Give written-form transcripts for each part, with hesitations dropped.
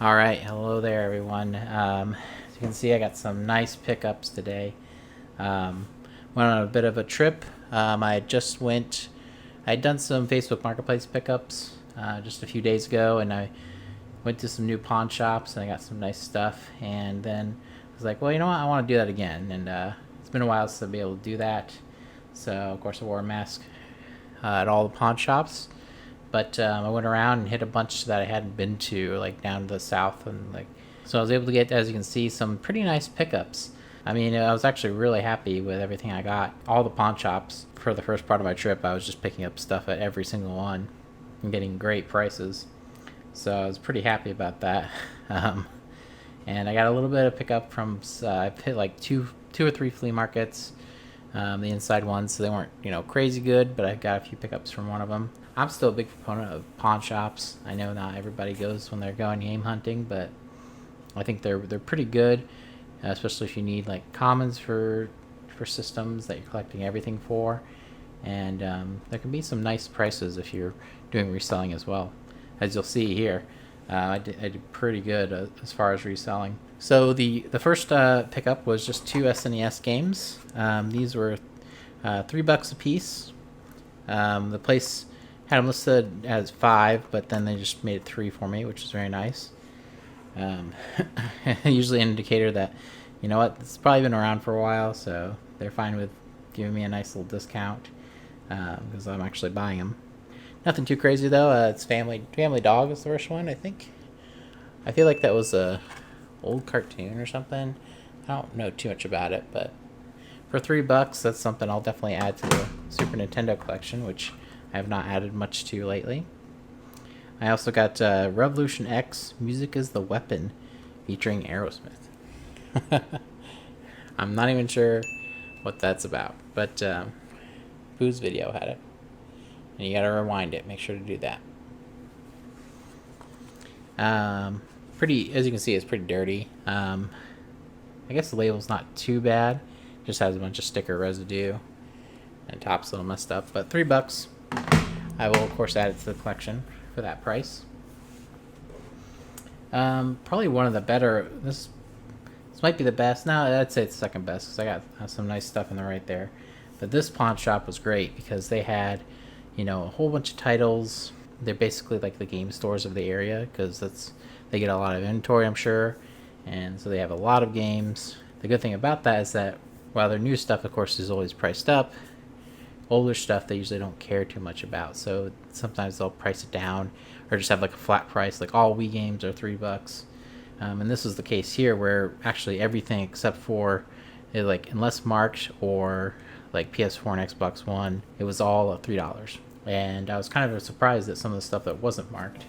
All right, hello there, everyone. As you can see, I got some nice pickups today. Um, Went on a bit of a trip. I'd done some Facebook Marketplace pickups just a few days ago, and I went to some new pawn shops and I got some nice stuff. And then I was like, well, you know what? I want to do that again. And it's been a while since I've been able to do that. So, of course, I wore a mask at all the pawn shops. But I went around and hit a bunch that I hadn't been to, like down to the south, and so I was able to get, as you can see, some pretty nice pickups. I mean, I was actually really happy with everything I got. All the pawn shops for the first part of my trip, I was just picking up stuff at every single one and getting great prices. So I was pretty happy about that. Um, and I got a little bit of pickup from I hit like two or three flea markets, the inside ones, so they weren't crazy good, but I got a few pickups from one of them. I'm still a big proponent of pawn shops. I know not everybody goes when they're going game hunting, but I think they're pretty good, especially if you need like commons for systems that you're collecting everything for, and there can be some nice prices if you're doing reselling as well, as you'll see here. I did pretty good as far as reselling. So the first pickup was just two SNES games. These were $3 a piece. The place had them listed as 5, but then they just made it 3 for me, which is very nice. Usually an indicator that, you know what, it's probably been around for a while, so they're fine with giving me a nice little discount because I'm actually buying them. Nothing too crazy though. It's Family Dog is the first one, I think. I feel like that was a old cartoon or something. I don't know too much about it, but for $3, that's something I'll definitely add to the Super Nintendo collection, which I have not added much to lately. I also got Revolution X Music is the Weapon, featuring Aerosmith. I'm not even sure what that's about, but Boo's video had it. And you gotta rewind it. Make sure to do that. Pretty, as you can see, it's pretty dirty. I guess the label's not too bad. Just has a bunch of sticker residue, and top's a little messed up. But $3. I will, of course, add it to the collection for that price. Probably one of the better. This might be the best. No, I'd say it's second best because I got some nice stuff in there right there. But this pawn shop was great because they had a whole bunch of titles. They're basically like the game stores of the area because they get a lot of inventory, I'm sure, and so they have a lot of games. The good thing about that is that while their new stuff, of course, is always priced up, older stuff they usually don't care too much about. So sometimes they'll price it down or just have like a flat price, like all Wii games are $3. And this is the case here where actually everything except for unless marked or like PS4 and Xbox One, it was all $3. And I was kind of surprised at some of the stuff that wasn't marked,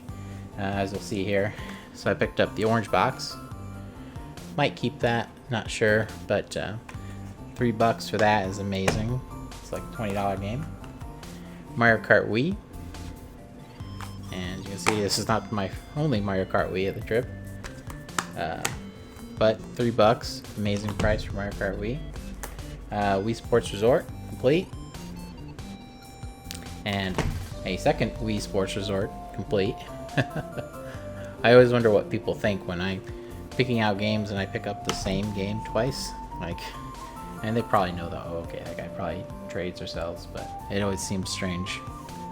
as you'll see here. So I picked up the orange box. Might keep that, not sure, but $3 for that is amazing. It's like a $20 game. Mario Kart Wii. And you can see this is not my only Mario Kart Wii of the trip. But $3, amazing price for Mario Kart Wii. Wii Sports Resort, complete. And a second Wii Sports Resort, complete. I always wonder what people think when I'm picking out games and I pick up the same game twice. And they probably know that, oh, okay, that guy probably trades or sells, but it always seems strange,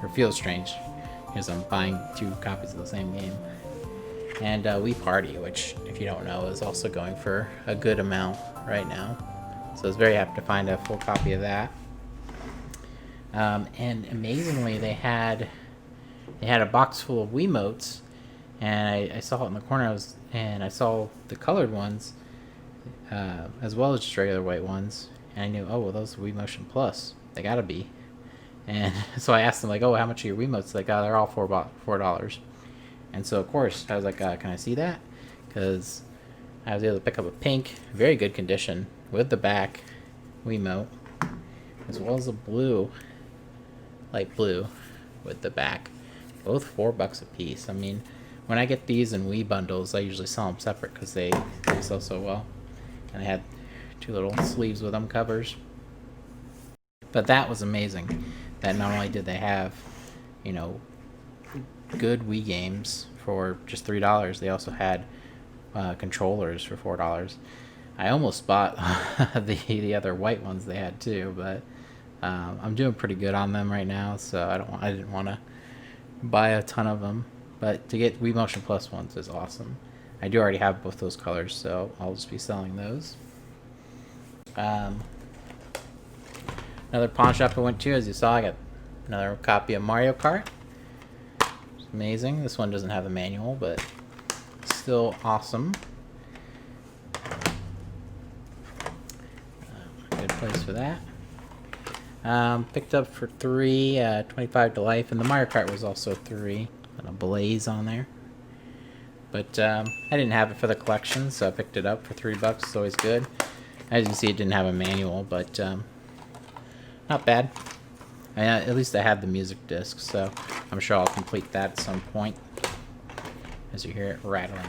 or feels strange, because I'm buying 2 copies of the same game. And Wii Party, which, if you don't know, is also going for a good amount right now. So I was very happy to find a full copy of that. And amazingly, they had a box full of Wiimotes, and I saw it in the corner. And I saw the colored ones, as well as just regular white ones. And I knew, oh well, those are Wii Motion Plus. They gotta be. And so I asked them like, oh, how much are your Wiimotes? Like, oh, they're all $4. And so of course I was like, can I see that? Because I was able to pick up a pink, very good condition, with the back Wiimote, as well as a blue, light blue, with the back. Both $4 a piece. I mean, when I get these in Wii bundles, I usually sell them separate because they sell so well. And they had 2 little sleeves with them, covers. But that was amazing. That not only did they have, good Wii games for just $3. They also had controllers for $4. I almost bought the other white ones they had too, but I'm doing pretty good on them right now, so I didn't want to buy a ton of them. But to get Wii Motion Plus ones is awesome. I do already have both those colors, so I'll just be selling those. Another pawn shop I went to, as you saw, I got another copy of Mario Kart. It's amazing. This one doesn't have a manual, but still awesome. Good place for that. Picked up for $3, 25 to life, and the Mario Kart was also $3. And a Blaze on there. But I didn't have it for the collection, so I picked it up for $3. It's always good. As you can see, it didn't have a manual, but not bad. At least I had the music disc, so I'm sure I'll complete that at some point. As you hear it rattling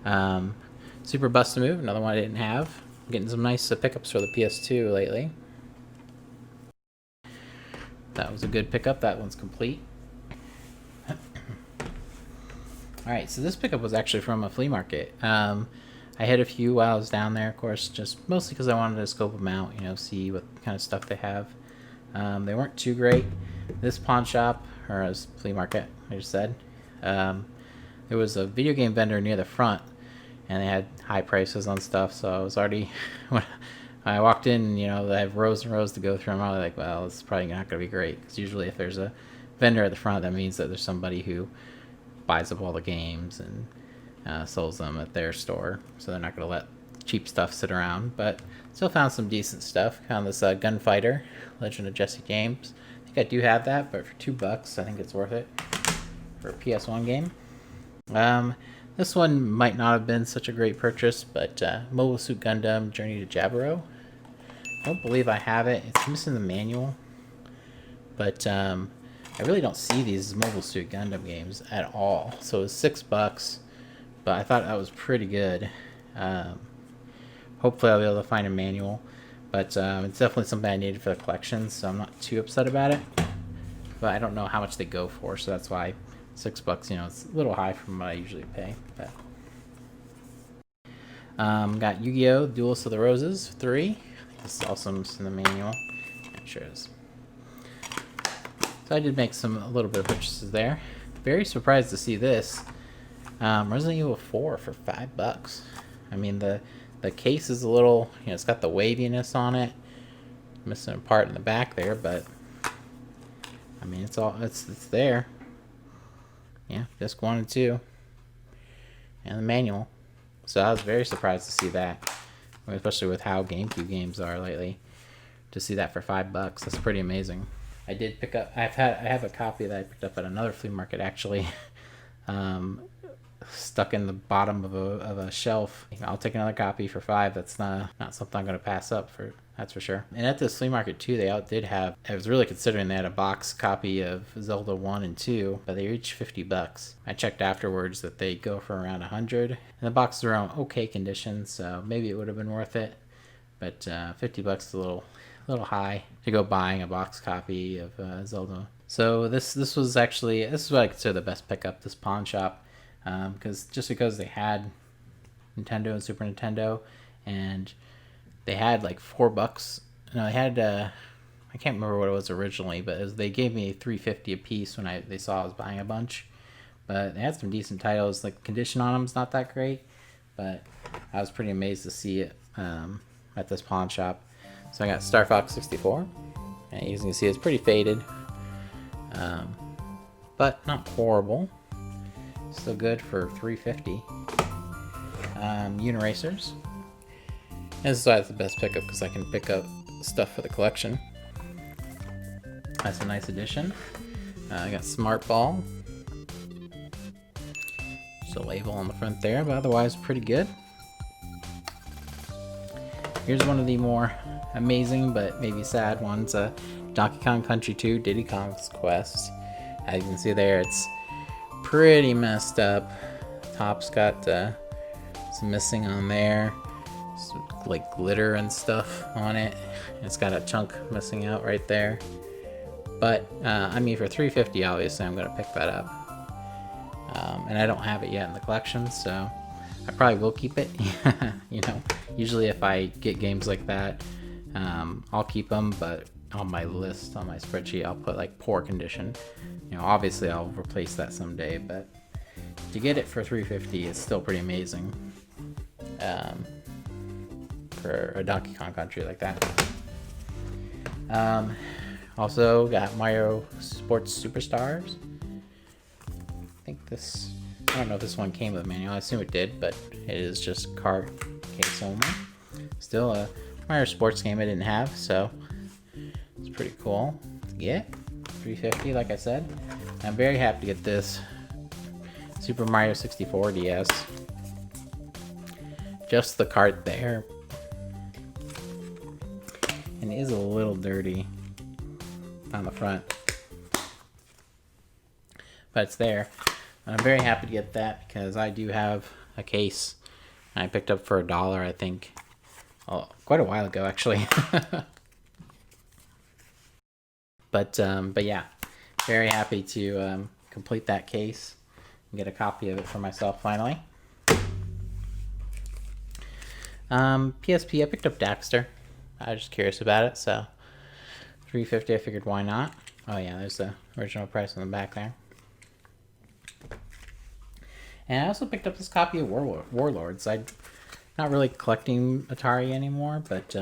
around. Super Bust-A-Move, another one I didn't have. I'm getting some nice pickups for the PS2 lately. That was a good pickup. That one's complete. Alright, so this pickup was actually from a flea market. I hit a few while I was down there, of course, just mostly because I wanted to scope them out, see what kind of stuff they have. They weren't too great. This pawn shop, or as flea market, I just said, there was a video game vendor near the front, and they had high prices on stuff, so I was already, when I walked in, they have rows and rows to go through, I'm already like, well, it's probably not going to be great, because usually if there's a vendor at the front, that means that there's somebody who buys up all the games and sells them at their store, so they're not going to let cheap stuff sit around. But still found some decent stuff. Found this Gunfighter, Legend of Jesse James. I think I do have that, but for $2, I think it's worth it for a PS1 game. This one might not have been such a great purchase, but Mobile Suit Gundam Journey to Jaburo. I don't believe I have it. It's missing the manual, but I really don't see these Mobile Suit Gundam games at all. So it was $6, but I thought that was pretty good. Hopefully I'll be able to find a manual, but it's definitely something I needed for the collection, so I'm not too upset about it. But I don't know how much they go for, so that's why $6, it's a little high from what I usually pay. But got Yu-Gi-Oh! Duelist of the Roses 3. I think this is also in the manual. Yeah, it sure is. So I did make a little bit of purchases there. Very surprised to see this. Resident Evil 4 for $5. I mean, the case is a little, it's got the waviness on it. Missing a part in the back there, but I mean, it's there. Yeah, disc 1 and 2. And the manual. So I was very surprised to see that. Especially with how GameCube games are lately. To see that for $5, that's pretty amazing. I did pick up. I have a copy that I picked up at another flea market actually, stuck in the bottom of a shelf. I'll take another copy for $5. That's not something I'm gonna pass up for. That's for sure. And at this flea market too, they did have. I was really considering they had a box copy of Zelda 1 and 2, but they reached $50. I checked afterwards that they go for around $100, and the boxes are in okay condition, so maybe it would have been worth it. But $50 is a little high to go buying a box copy of Zelda. So this was actually, this is what I consider the best pickup, this pawn shop, because they had Nintendo and Super Nintendo, and they had like $4. No, they had I can't remember what it was originally, but they gave me $3.50 a piece when they saw I was buying a bunch. But they had some decent titles. Like the condition on them is not that great, but I was pretty amazed to see it at this pawn shop. So I got Star Fox 64, and as you can see, it's pretty faded, but not horrible. Still good for $3.50. Uniracers. This is why it's the best pickup, because I can pick up stuff for the collection. That's a nice addition. I got Smart Ball. Just a label on the front there, but otherwise pretty good. Here's one of the more amazing but maybe sad ones. Donkey Kong Country 2 Diddy Kong's Quest. As you can see there, it's pretty messed up. Top's got some missing on there. Some, like glitter and stuff on it. It's got a chunk missing out right there. But I mean, for $3.50, obviously I'm gonna pick that up. and I don't have it yet in the collection, so I probably will keep it. You know, usually if I get games like that, I'll keep them, but on my list, on my spreadsheet, I'll put like poor condition. You know, obviously I'll replace that someday, but to get it for $3.50 is still pretty amazing, for a Donkey Kong Country like that. Also got Mario Sports Superstars. I think this, I don't know if this one came with a manual. I assume it did, but it is just card case only. Still a Mario Sports game I didn't have, so it's pretty cool to get. $3.50, like I said. I'm very happy to get this Super Mario 64 DS. Just the cart there. And it is a little dirty on the front, but it's there. I'm very happy to get that because I do have a case I picked up for $1, I think, quite a while ago actually. But yeah, very happy to complete that case and get a copy of it for myself finally. PSP, I picked up Daxter. I was just curious about it, so $3.50, I figured why not. Oh yeah, there's the original price on the back there. And I also picked up this copy of Warlords. I'm not really collecting Atari anymore, but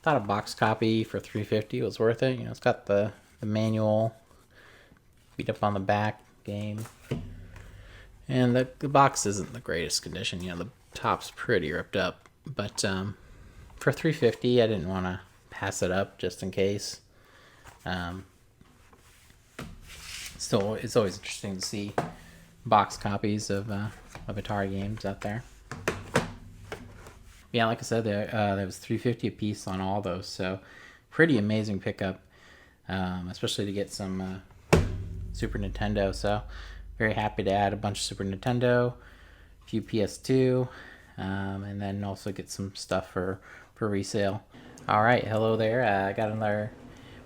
thought a box copy for $3.50 was worth it. You know, it's got the manual beat up on the back game. And the box isn't the greatest condition. You know, the top's pretty ripped up. But for $3.50, I didn't want to pass it up just in case. Still, it's always interesting to see box copies of Atari games out there. Yeah, like I said, there was $3.50 a piece on all those, so pretty amazing pickup, especially to get some Super Nintendo. So very happy to add a bunch of Super Nintendo, a few PS2, and then also get some stuff for resale. All right, hello there. I got another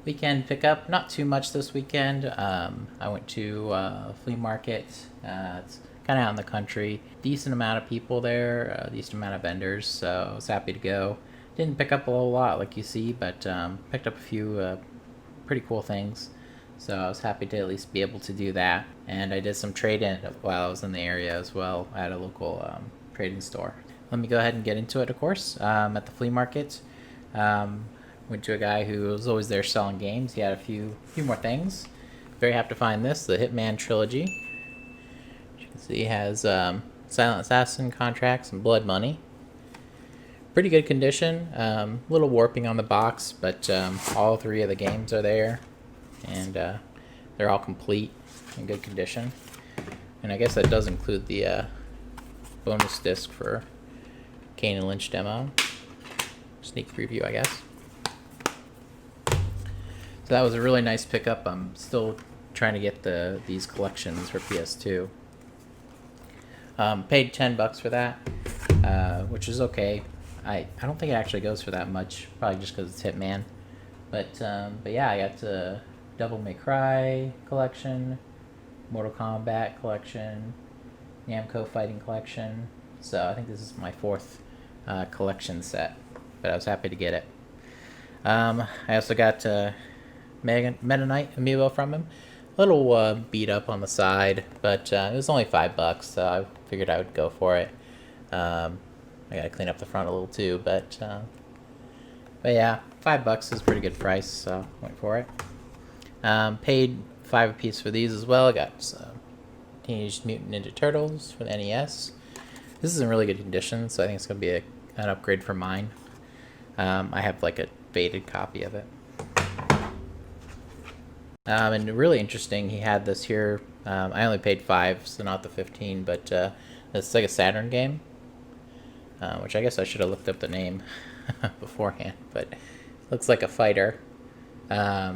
weekend pickup. Not too much this weekend. I went to a flea market. It's kind of out in the country. Decent amount of people there, decent amount of vendors, so I was happy to go. Didn't pick up a whole lot like you see, but picked up a few pretty cool things. So I was happy to at least be able to do that. And I did some trade-in while I was in the area as well at a local trading store. Let me go ahead and get into it, of course. At the flea market, went to a guy who was always there selling games. He had a few more things. Very happy to find this, the Hitman trilogy. As you can see, he has Silent Assassin contracts and Blood Money. Pretty good condition. Little warping on the box, but all three of the games are there, and they're all complete in good condition. And I guess that does include the bonus disc for Kane and Lynch demo. Sneak preview, I guess. So that was a really nice pickup. I'm still trying to get these collections for PS2. Paid $10 for that, which is okay. I don't think it actually goes for that much, probably just because it's Hitman. But yeah, I got the Devil May Cry collection, Mortal Kombat collection, Namco Fighting collection. So I think this is my fourth collection set, but I was happy to get it. I also got Meta Knight amiibo from him. A little beat up on the side, but it was only $5, so I figured I would go for it. I gotta clean up the front a little too, but yeah, $5 is a pretty good price, so went for it. Paid $5 a piece for these as well. I got some Teenage Mutant Ninja Turtles for the NES. This is in really good condition, so I think it's gonna be an upgrade for mine. I have like a faded copy of it. And really interesting, he had this here. I only paid $5, so not the $15, but it's like a Saturn game, which I guess I should have looked up the name beforehand, but it looks like a fighter. I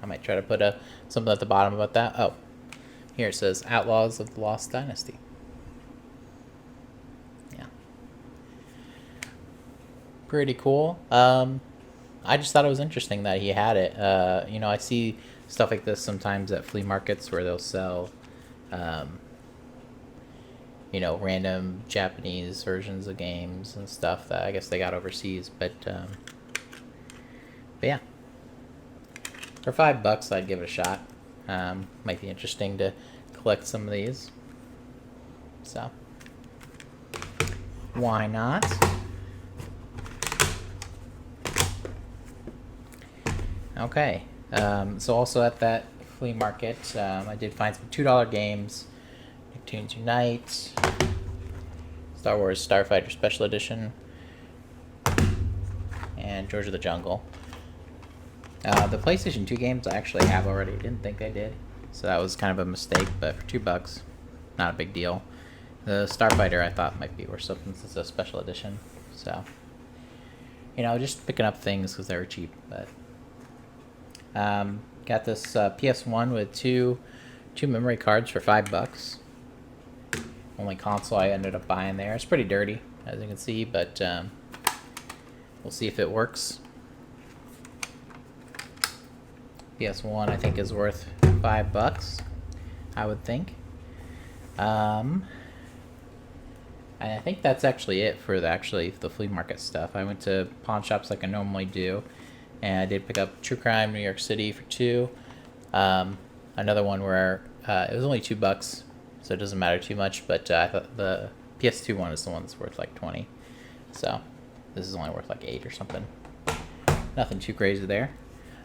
might try to put something at the bottom about that. Oh, here it says Outlaws of the Lost Dynasty. Yeah. Pretty cool. I just thought it was interesting that he had it. You know, I see stuff like this sometimes at flea markets where they'll sell You know, random Japanese versions of games and stuff that I guess they got overseas. But yeah, for $5, I'd give it a shot. Might be interesting to collect some of these. So, why not? Okay. So also at that flea market, I did find some $2 games. Nicktoons Unite, Star Wars Starfighter Special Edition, and George of the Jungle. The PlayStation 2 games I actually have already. Didn't think I did. So that was kind of a mistake, but for $2, not a big deal. The Starfighter I thought might be worth something since it's a special edition. So, you know, just picking up things because they were cheap. But got this PS1 with two memory cards for $5. Only console I ended up buying there. It's pretty dirty, as you can see, but we'll see if it works. PS1 I think is worth $5, I would think. And I think that's actually it for the flea market stuff. I went to pawn shops like I normally do, and I did pick up True Crime New York City for $2. Another one where it was only $2, so it doesn't matter too much, but I thought the PS2 one is the one that's worth like $20. So this is only worth like $8 or something. Nothing too crazy there.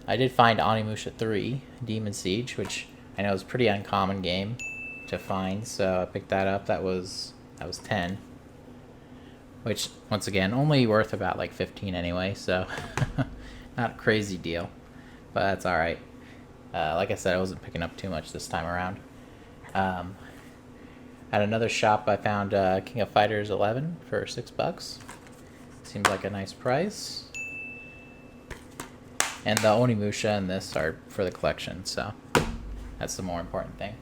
I did find Onimusha 3, Demon Siege, which I know is a pretty uncommon game to find, so I picked that up. That was $10, which once again only worth about like $15 anyway, so not a crazy deal, but that's all right. Like I said, I wasn't picking up too much this time around. At another shop, I found King of Fighters 11 for $6. Seems like a nice price. And the Onimusha and this are for the collection, so that's the more important thing.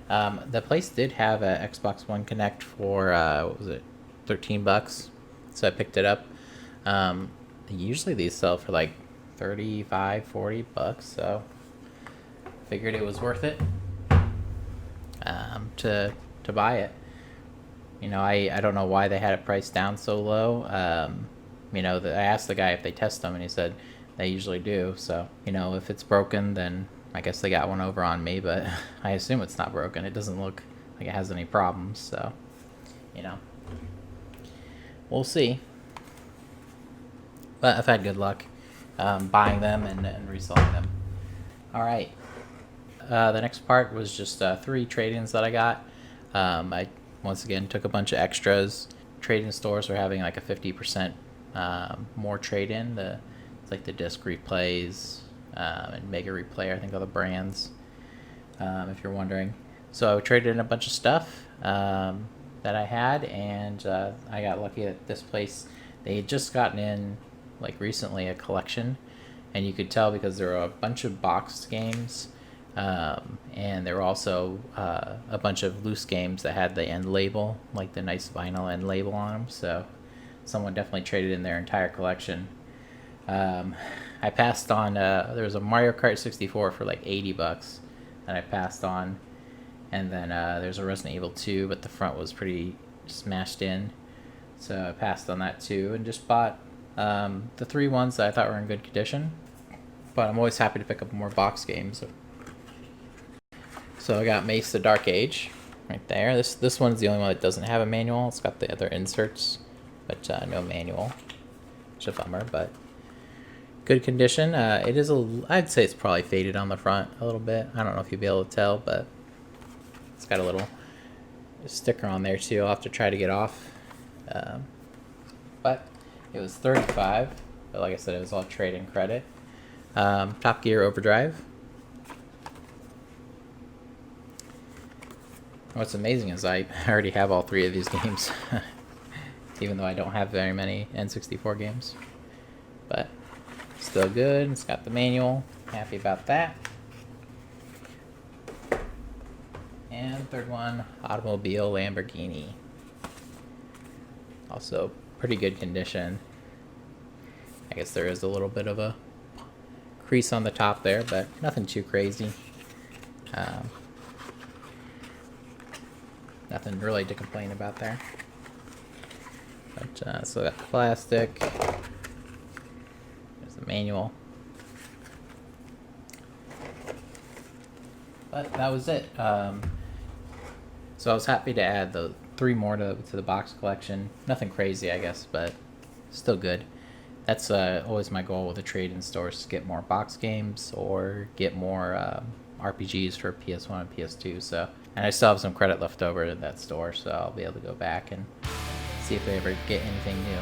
The place did have a Xbox One Connect for, what was it, $13, so I picked it up. Usually these sell for like $35, $40, so figured it was worth it to buy it. You know, I don't know why they had it priced down so low. You know, I asked the guy if they test them, and he said they usually do. So, you know, if it's broken, then I guess they got one over on me, but I assume it's not broken. It doesn't look like it has any problems, so, you know, we'll see. But I've had good luck buying them and reselling them. All right. The next part was just 3 trade-ins that I got. I, once again, took a bunch of extras. Trade-in stores were having like a 50% more trade-in. It's like the disc replays and Mega Replay, I think, are the brands, if you're wondering. So I traded in a bunch of stuff that I had, and I got lucky at this place. They had just gotten in, like recently, a collection, and you could tell because there were a bunch of boxed games, and there were also a bunch of loose games that had the end label, like the nice vinyl end label on them. So someone definitely traded in their entire collection. I passed on, there was a Mario Kart 64 for like $80 that I passed on. And then there's a Resident Evil 2, but the front was pretty smashed in. So I passed on that too, and just bought the 3 ones that I thought were in good condition. But I'm always happy to pick up more box games. So I got Mace the Dark Age right there. This one's the only one that doesn't have a manual. It's got the other inserts, but no manual. Which is a bummer, but good condition. It is I'd say it's probably faded on the front a little bit. I don't know if you'll be able to tell, but it's got a little sticker on there too. I'll have to try to get off. But it was $35. But like I said, it was all trade-in credit. Top Gear Overdrive. What's amazing is I already have all 3 of these games, even though I don't have very many N64 games. But still good. It's got the manual. Happy about that. And third one, Automobile Lamborghini. Also pretty good condition. I guess there is a little bit of a crease on the top there, but nothing too crazy. nothing really to complain about there. But so got the plastic. There's the manual. But that was it. So I was happy to add the 3 more to the box collection. Nothing crazy, I guess, but still good. That's always my goal with the trade-in stores, to get more box games or get more RPGs for PS1 and PS2. So, and I still have some credit left over at that store, so I'll be able to go back and see if I ever get anything new.